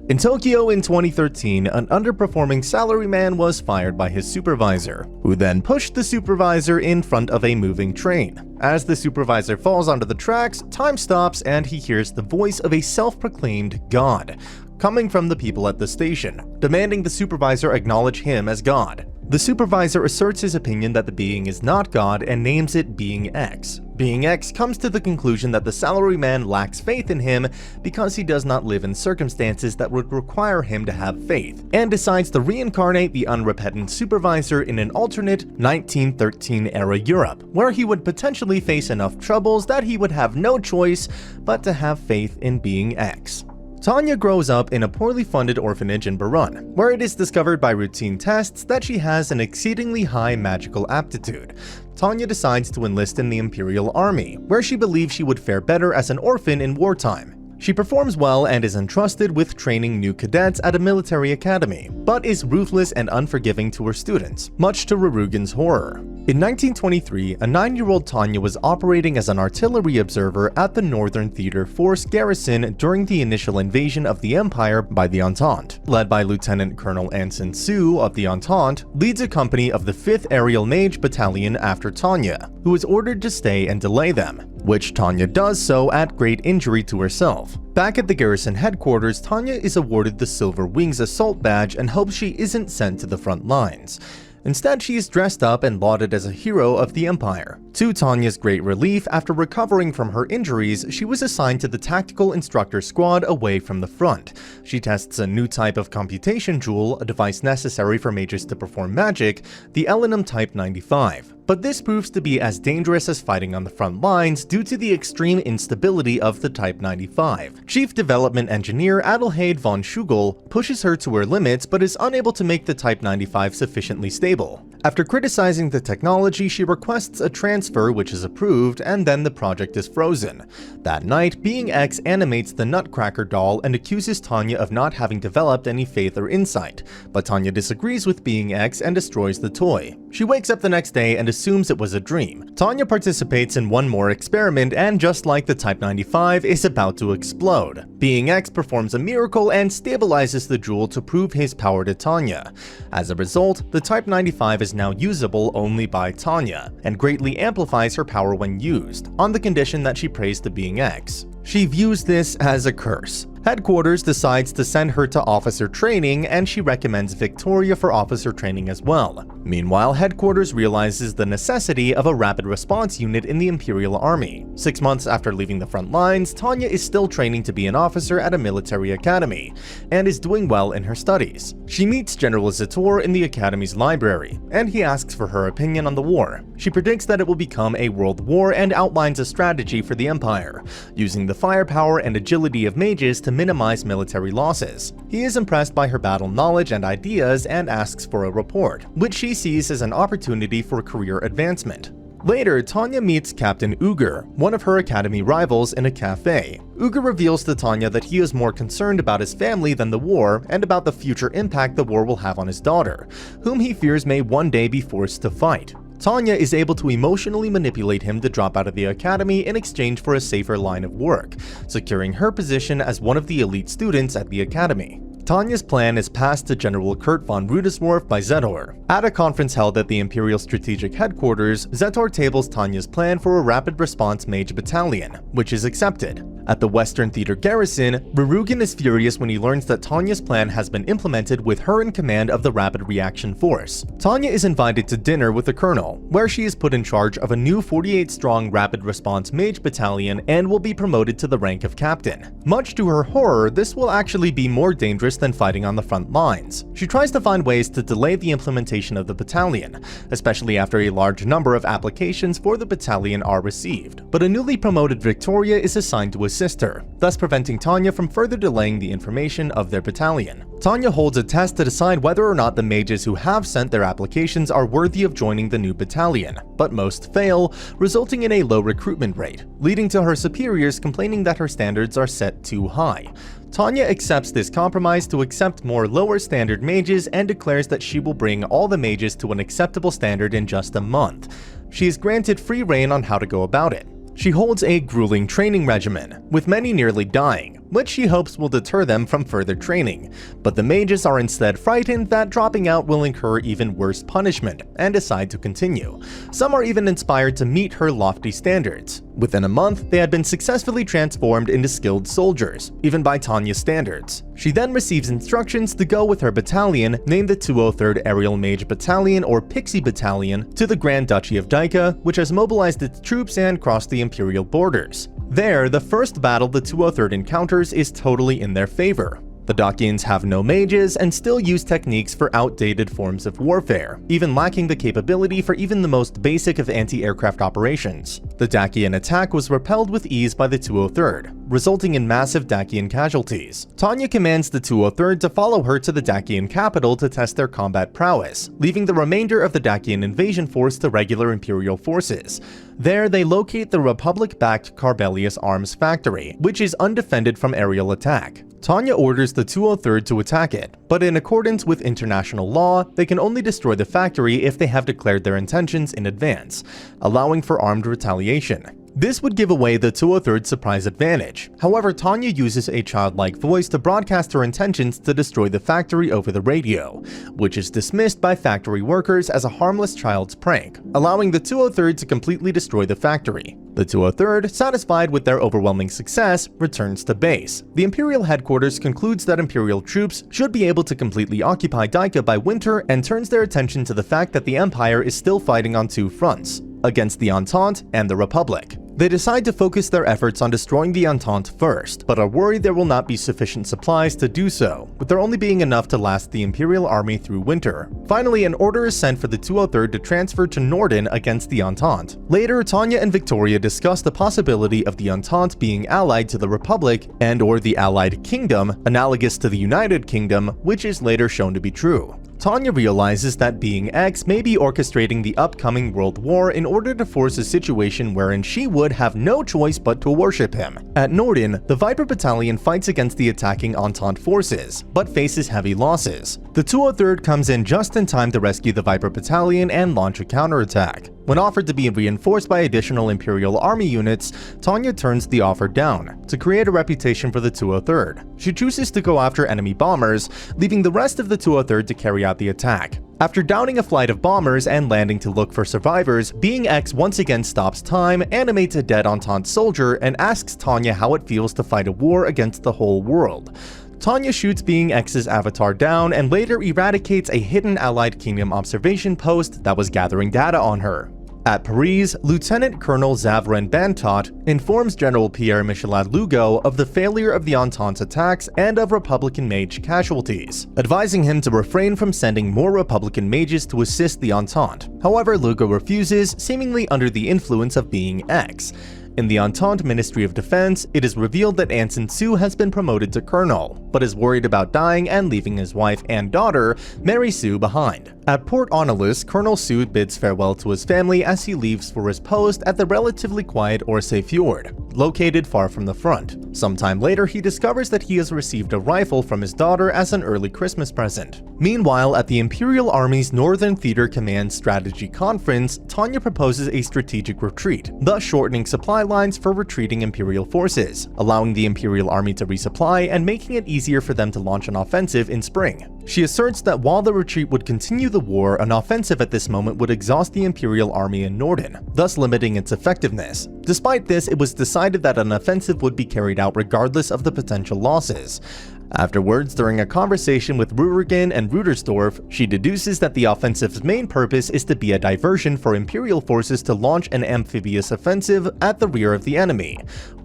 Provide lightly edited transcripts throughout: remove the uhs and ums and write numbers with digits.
In Tokyo in 2013, an underperforming salaryman was fired by his supervisor, who then pushed the supervisor in front of a moving train. As the supervisor falls onto the tracks, time stops and he hears the voice of a self-proclaimed god coming from the people at the station, demanding the supervisor acknowledge him as God. The supervisor asserts his opinion that the being is not God and names it Being X. Being X comes to the conclusion that the salaryman lacks faith in him because he does not live in circumstances that would require him to have faith, and decides to reincarnate the unrepentant supervisor in an alternate 1913-era Europe, where he would potentially face enough troubles that he would have no choice but to have faith in Being X. Tanya grows up in a poorly funded orphanage in Buran, where it is discovered by routine tests that she has an exceedingly high magical aptitude. Tanya decides to enlist in the Imperial Army, where she believes she would fare better as an orphan in wartime. She performs well and is entrusted with training new cadets at a military academy, but is ruthless and unforgiving to her students, much to Rurugan's horror. In 1923, a 9-year-old Tanya was operating as an artillery observer at the Northern Theater Force garrison during the initial invasion of the Empire by the Entente. Led by Lieutenant Colonel Anson Su of the Entente, leads a company of the 5th Aerial Mage Battalion after Tanya, who is ordered to stay and delay them, which Tanya does so at great injury to herself. Back at the garrison headquarters, Tanya is awarded the Silver Wings Assault Badge and hopes she isn't sent to the front lines. Instead, she is dressed up and lauded as a hero of the Empire. To Tanya's great relief, after recovering from her injuries, she was assigned to the Tactical Instructor Squad away from the front. She tests a new type of computation jewel, a device necessary for mages to perform magic, the Elenum Type 95. But this proves to be as dangerous as fighting on the front lines due to the extreme instability of the Type 95. Chief Development Engineer Adelheid von Schugel pushes her to her limits but is unable to make the Type 95 sufficiently stable. After criticizing the technology, she requests a transfer which is approved, and then the project is frozen. That night, Being X animates the Nutcracker doll and accuses Tanya of not having developed any faith or insight, but Tanya disagrees with Being X and destroys the toy. She wakes up the next day and assumes it was a dream. Tanya participates in one more experiment and, just like the Type 95, is about to explode. Being X performs a miracle and stabilizes the jewel to prove his power to Tanya. As a result, the Type 95 is now usable only by Tanya, and greatly amplifies her power when used, on the condition that she prays to Being X. She views this as a curse. Headquarters decides to send her to officer training, and she recommends Victoria for officer training as well. Meanwhile, Headquarters realizes the necessity of a rapid response unit in the Imperial Army. 6 months after leaving the front lines, Tanya is still training to be an officer at a military academy, and is doing well in her studies. She meets General Zator in the academy's library, and he asks for her opinion on the war. She predicts that it will become a world war and outlines a strategy for the Empire, using the firepower and agility of mages to minimize military losses. He is impressed by her battle knowledge and ideas and asks for a report, which she sees as an opportunity for career advancement. Later, Tanya meets Captain Uger, one of her academy rivals, in a cafe. Uger reveals to Tanya that he is more concerned about his family than the war, and about the future impact the war will have on his daughter, whom he fears may one day be forced to fight. Tanya is able to emotionally manipulate him to drop out of the academy in exchange for a safer line of work, securing her position as one of the elite students at the academy. Tanya's plan is passed to General Kurt von Rudesworf by Zetor. At a conference held at the Imperial Strategic Headquarters, Zetor tables Tanya's plan for a rapid response mage battalion, which is accepted. At the Western Theater garrison, Rurugan is furious when he learns that Tanya's plan has been implemented with her in command of the Rapid Reaction Force. Tanya is invited to dinner with the colonel, where she is put in charge of a new 48-strong Rapid Response Mage Battalion and will be promoted to the rank of captain. Much to her horror, this will actually be more dangerous than fighting on the front lines. She tries to find ways to delay the implementation of the battalion, especially after a large number of applications for the battalion are received, but a newly promoted Victoria is assigned to assist her, thus preventing Tanya from further delaying the information of their battalion. Tanya holds a test to decide whether or not the mages who have sent their applications are worthy of joining the new battalion, but most fail, resulting in a low recruitment rate, leading to her superiors complaining that her standards are set too high. Tanya accepts this compromise to accept more lower standard mages and declares that she will bring all the mages to an acceptable standard in just a month. She is granted free rein on how to go about it. She holds a grueling training regimen, with many nearly dying, which she hopes will deter them from further training. But the mages are instead frightened that dropping out will incur even worse punishment, and decide to continue. Some are even inspired to meet her lofty standards. Within a month, they had been successfully transformed into skilled soldiers, even by Tanya's standards. She then receives instructions to go with her battalion, named the 203rd Aerial Mage Battalion or Pixie Battalion, to the Grand Duchy of Daika, which has mobilized its troops and crossed the imperial borders. There, the first battle the 203rd encounters is totally in their favor. The Dakians have no mages and still use techniques for outdated forms of warfare, even lacking the capability for even the most basic of anti-aircraft operations. The Dakian attack was repelled with ease by the 203rd, resulting in massive Dakian casualties. Tanya commands the 203rd to follow her to the Dakian capital to test their combat prowess, leaving the remainder of the Dakian invasion force to regular imperial forces. There, they locate the Republic-backed Carbelius Arms factory, which is undefended from aerial attack. Tanya orders the 203rd to attack it, but in accordance with international law, they can only destroy the factory if they have declared their intentions in advance, allowing for armed retaliation. This would give away the 203rd's surprise advantage. However, Tanya uses a childlike voice to broadcast her intentions to destroy the factory over the radio, which is dismissed by factory workers as a harmless child's prank, allowing the 203rd to completely destroy the factory. The 203rd, satisfied with their overwhelming success, returns to base. The Imperial headquarters concludes that Imperial troops should be able to completely occupy Daika by winter and turns their attention to the fact that the Empire is still fighting on two fronts, against the Entente and the Republic. They decide to focus their efforts on destroying the Entente first, but are worried there will not be sufficient supplies to do so, with there only being enough to last the Imperial army through winter. Finally, an order is sent for the 203rd to transfer to Norden against the Entente. Later, Tanya and Victoria discuss the possibility of the Entente being allied to the Republic and/or the Allied Kingdom, analogous to the United Kingdom, which is later shown to be true. Tanya realizes that being X may be orchestrating the upcoming World War in order to force a situation wherein she would have no choice but to worship him. At Norden, the Viper Battalion fights against the attacking Entente forces, but faces heavy losses. The 203rd comes in just in time to rescue the Viper Battalion and launch a counterattack. When offered to be reinforced by additional Imperial army units, Tanya turns the offer down, to create a reputation for the 203rd. She chooses to go after enemy bombers, leaving the rest of the 203rd to carry out the attack. After downing a flight of bombers and landing to look for survivors, Being X once again stops time, animates a dead Entente soldier, and asks Tanya how it feels to fight a war against the whole world. Tanya shoots Being X's avatar down and later eradicates a hidden Allied Kingdom observation post that was gathering data on her. At Paris, Lieutenant Colonel Zavren Bantot informs General Pierre Michelet Lugo of the failure of the Entente's attacks and of Republican mage casualties, advising him to refrain from sending more Republican mages to assist the Entente. However, Lugo refuses, seemingly under the influence of Being X. In the Entente Ministry of Defense, it is revealed that Anson Su has been promoted to colonel, but is worried about dying and leaving his wife and daughter, Mary Sue, behind. At Port Onelus, Colonel Su bids farewell to his family as he leaves for his post at the relatively quiet Orsay Fjord, located far from the front. Sometime later, he discovers that he has received a rifle from his daughter as an early Christmas present. Meanwhile, at the Imperial Army's Northern Theater Command Strategy Conference, Tanya proposes a strategic retreat, thus shortening supply lines for retreating Imperial forces, allowing the Imperial Army to resupply and making it easier for them to launch an offensive in spring. She asserts that while the retreat would continue the war, an offensive at this moment would exhaust the Imperial Army in Norden, thus limiting its effectiveness. Despite this, it was decided that an offensive would be carried out regardless of the potential losses. Afterwards, during a conversation with Rurigan and Rudersdorf, she deduces that the offensive's main purpose is to be a diversion for Imperial forces to launch an amphibious offensive at the rear of the enemy.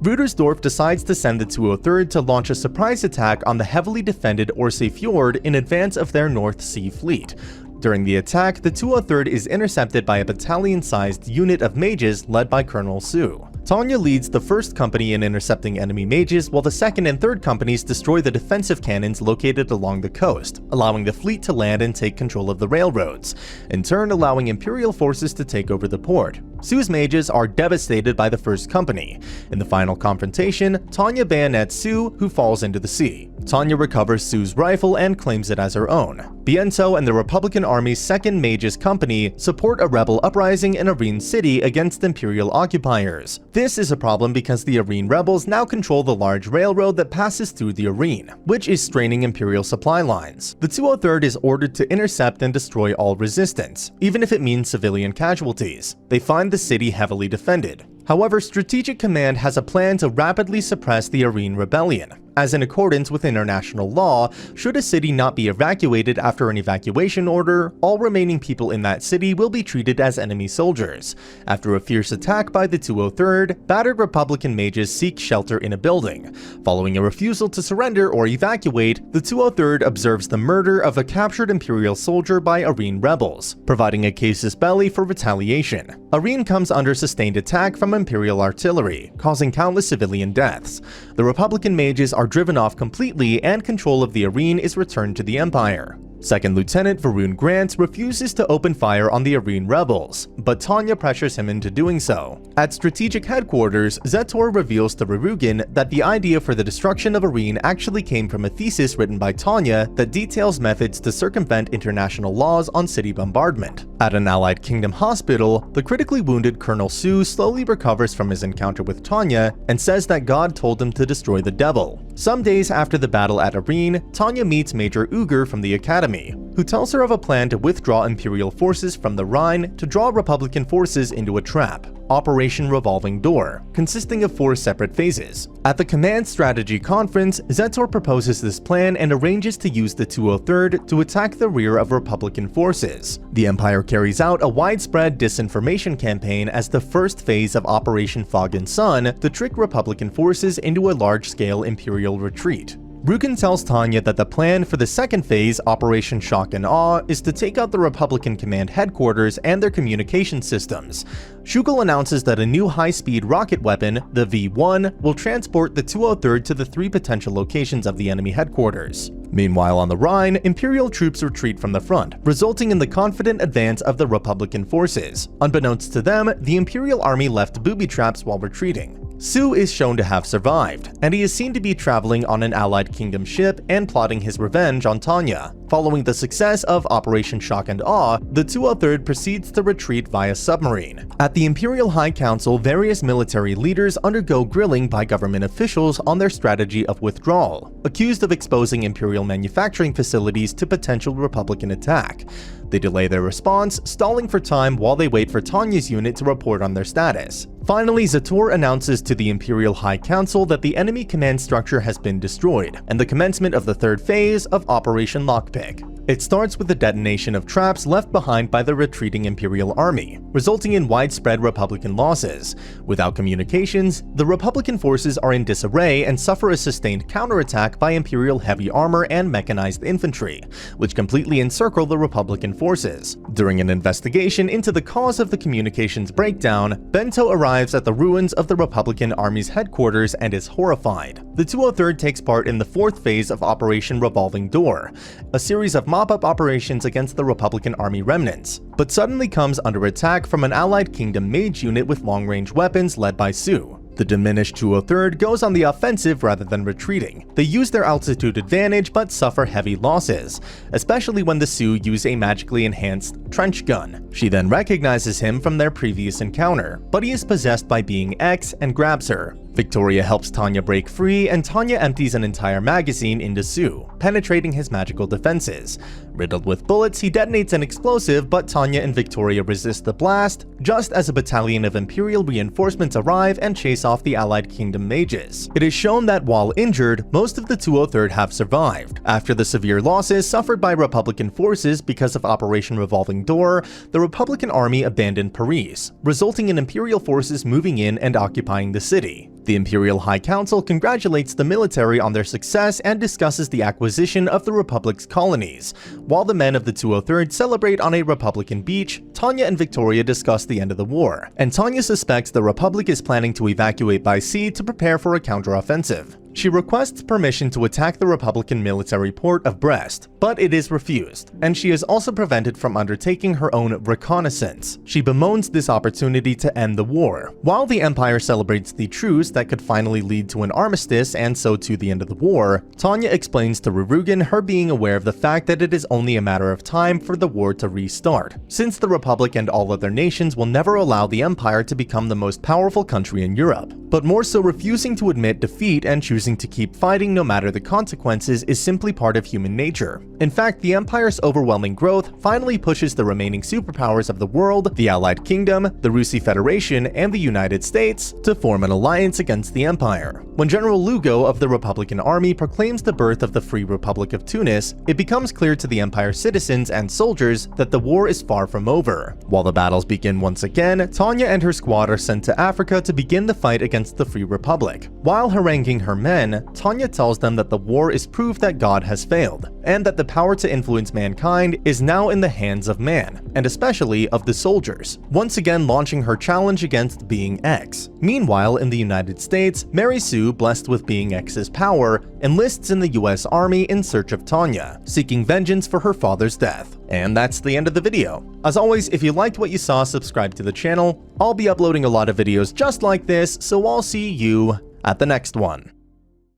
Rudersdorf decides to send the 203rd to launch a surprise attack on the heavily defended Orsay Fjord in advance of their North Sea fleet. During the attack, the 203rd is intercepted by a battalion-sized unit of mages led by Colonel Su. Tanya leads the first company in intercepting enemy mages, while the second and third companies destroy the defensive cannons located along the coast, allowing the fleet to land and take control of the railroads, in turn allowing Imperial forces to take over the port. Su's mages are devastated by the first company. In the final confrontation, Tanya bayonets Su, who falls into the sea. Tanya recovers Su's rifle and claims it as her own. Biento and the Republican Army's 2nd Mages Company support a rebel uprising in Irene City against Imperial occupiers. This is a problem because the Irene rebels now control the large railroad that passes through the Irene, which is straining Imperial supply lines. The 203rd is ordered to intercept and destroy all resistance, even if it means civilian casualties. They find the city heavily defended. However, Strategic Command has a plan to rapidly suppress the Irene rebellion, as in accordance with international law, should a city not be evacuated after an evacuation order, all remaining people in that city will be treated as enemy soldiers. After a fierce attack by the 203rd, battered Republican mages seek shelter in a building. Following a refusal to surrender or evacuate, the 203rd observes the murder of a captured Imperial soldier by Irene rebels, providing a casus belli for retaliation. Irene comes under sustained attack from Imperial artillery, causing countless civilian deaths. The Republican mages are driven off completely and control of the Irene is returned to the Empire. Second Lieutenant Varun Grant refuses to open fire on the Irene rebels, but Tanya pressures him into doing so. At Strategic Headquarters, Zetor reveals to Rurugan that the idea for the destruction of Irene actually came from a thesis written by Tanya that details methods to circumvent international laws on city bombardment. At an Allied Kingdom hospital, the critically wounded Colonel Su slowly recovers from his encounter with Tanya and says that God told him to destroy the devil. Some days after the battle at Irene, Tanya meets Major Uger from the Academy, who tells her of a plan to withdraw Imperial forces from the Rhine to draw Republican forces into a trap, Operation Revolving Door, consisting of 4 separate phases. At the Command Strategy Conference, Zetor proposes this plan and arranges to use the 203rd to attack the rear of Republican forces. The Empire carries out a widespread disinformation campaign as the first phase of Operation Fog and Sun to trick Republican forces into a large-scale Imperial retreat. Rugen tells Tanya that the plan for the second phase, Operation Shock and Awe, is to take out the Republican Command headquarters and their communication systems. Shugel announces that a new high-speed rocket weapon, the V-1, will transport the 203rd to the 3 potential locations of the enemy headquarters. Meanwhile, on the Rhine, Imperial troops retreat from the front, resulting in the confident advance of the Republican forces. Unbeknownst to them, the Imperial army left booby traps while retreating. Su is shown to have survived, and he is seen to be traveling on an Allied Kingdom ship and plotting his revenge on Tanya. Following the success of Operation Shock and Awe, the 203rd proceeds to retreat via submarine. At the Imperial High Council, various military leaders undergo grilling by government officials on their strategy of withdrawal, accused of exposing Imperial manufacturing facilities to potential Republican attack. They delay their response, stalling for time while they wait for Tanya's unit to report on their status. Finally, Zetor announces to the Imperial High Council that the enemy command structure has been destroyed, and the commencement of the 3rd phase of Operation Lockpick. It starts with the detonation of traps left behind by the retreating Imperial army, resulting in widespread Republican losses. Without communications, the Republican forces are in disarray and suffer a sustained counterattack by Imperial heavy armor and mechanized infantry, which completely encircle the Republican forces. During an investigation into the cause of the communications breakdown, Bento arrives at the ruins of the Republican Army's headquarters and is horrified. The 203rd takes part in the 4th phase of Operation Revolving Door, a series of mop-up operations against the Republican Army remnants, but suddenly comes under attack from an Allied Kingdom mage unit with long-range weapons led by Su. The diminished 203rd goes on the offensive rather than retreating. They use their altitude advantage but suffer heavy losses, especially when the Sioux use a magically enhanced trench gun. She then recognizes him from their previous encounter, but he is possessed by being X and grabs her. Victoria helps Tanya break free, and Tanya empties an entire magazine into Su, penetrating his magical defenses. Riddled with bullets, he detonates an explosive, but Tanya and Victoria resist the blast, just as a battalion of Imperial reinforcements arrive and chase off the Allied Kingdom mages. It is shown that while injured, most of the 203rd have survived. After the severe losses suffered by Republican forces because of Operation Revolving Door, the Republican army abandoned Paris, resulting in Imperial forces moving in and occupying the city. The Imperial High Council congratulates the military on their success and discusses the acquisition of the Republic's colonies. While the men of the 203rd celebrate on a Republican beach, Tanya and Victoria discuss the end of the war, and Tanya suspects the Republic is planning to evacuate by sea to prepare for a counteroffensive. She requests permission to attack the Republican military port of Brest, but it is refused, and she is also prevented from undertaking her own reconnaissance. She bemoans this opportunity to end the war. While the Empire celebrates the truce that could finally lead to an armistice and so to the end of the war, Tanya explains to Rurugan her being aware of the fact that it is only a matter of time for the war to restart, since the Republic and all other nations will never allow the Empire to become the most powerful country in Europe. But more so, refusing to admit defeat and choosing to keep fighting no matter the consequences is simply part of human nature. In fact, the Empire's overwhelming growth finally pushes the remaining superpowers of the world, the Allied Kingdom, the Rusi Federation, and the United States, to form an alliance against the Empire. When General Lugo of the Republican Army proclaims the birth of the Free Republic of Tunis, it becomes clear to the Empire citizens and soldiers that the war is far from over. While the battles begin once again, Tanya and her squad are sent to Africa to begin the fight against the Free Republic. While haranguing her men, Tanya tells them that the war is proof that God has failed, and that the power to influence mankind is now in the hands of man, and especially of the soldiers, once again launching her challenge against Being X. Meanwhile, in the United States, Mary Sue, blessed with Being X's power, enlists in the US Army in search of Tanya, seeking vengeance for her father's death. And that's the end of the video. As always, if you liked what you saw, subscribe to the channel. I'll be uploading a lot of videos just like this, so I'll see you at the next one.